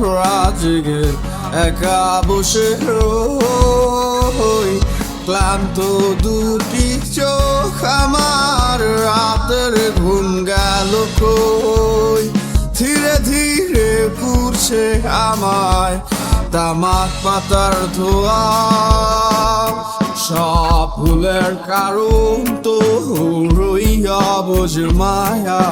রাজগে একা বসে রই, ক্লান্ত দুটি চোখ আমার, রাতের ঘুম গেল কই। ধীরে ধীরে পুড়ছে আমায় তামাক পাতার ধোয়া, সব ভুলের কারণ তো রইয়া বোঝ মায়া।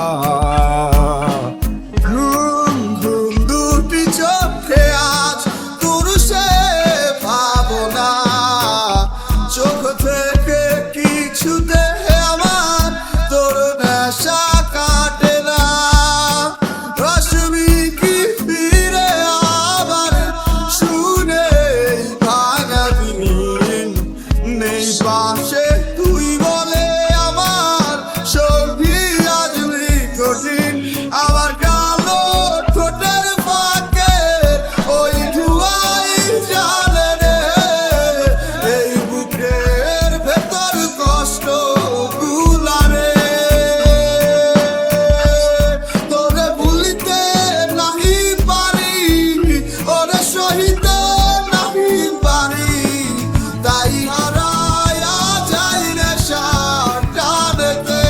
ঘুম ঘুম দুটি চোখে আজ তোর সে ভাবনা, চোখ থেকে কিছুতে আমার তোর নেশা কাটে না। রশ্মি কি ফিরে আবার শুনে ভাঙা দিন, নেই পাশে তুই বলে আমার সঙ্গী আজ কঠিন। আমার কালো ঠোঁটের ফাঁকে ওই ধোঁয়াই জ্বালে রে, এই বুকের ভেতর কষ্ট গুলারে। তোরে ভুলিতে নাহি পারি, ওরে সহিতে নাহি পারি, তাই হারায়া যাই নেশা টানেতে।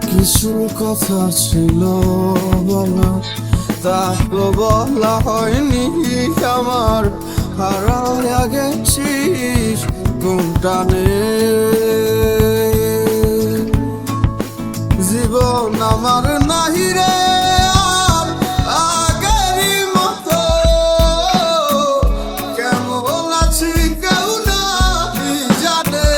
কিছু কথা ছিল বলা, তা তো বলা হয়নি আমার। হারায়া গেছিস কোনটানে, জীবন আমার নাহি রে আর আগেরই মতো। কেমন আছি কেউ নাহি জানে,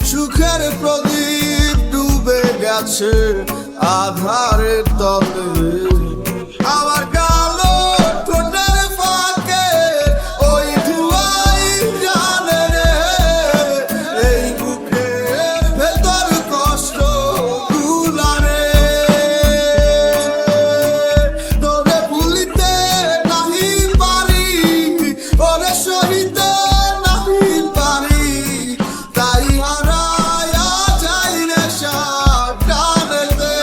সুখের প্রদীপ ডুবে গেছে আধারের তলে। আমার কালো ঠোঁটের ফাঁকে ওই ধোঁয়াই জ্বালে রে, এই বুকের ভেতর কষ্ট গুলারে। তোরে ভুলিতে নাহি পারি, ওরে সহিতে নাহি পারি, তাই হারায়া যাই নেশা টানেতে।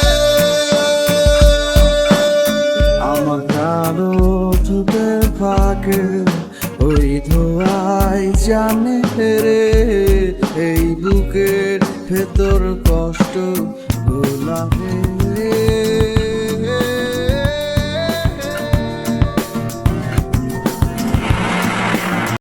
আমার কালো ঠোঁটের ফাঁকে ওই ধোঁয়াই জানে রে, এই বুকের ভেতর কষ্ট গোলাপে।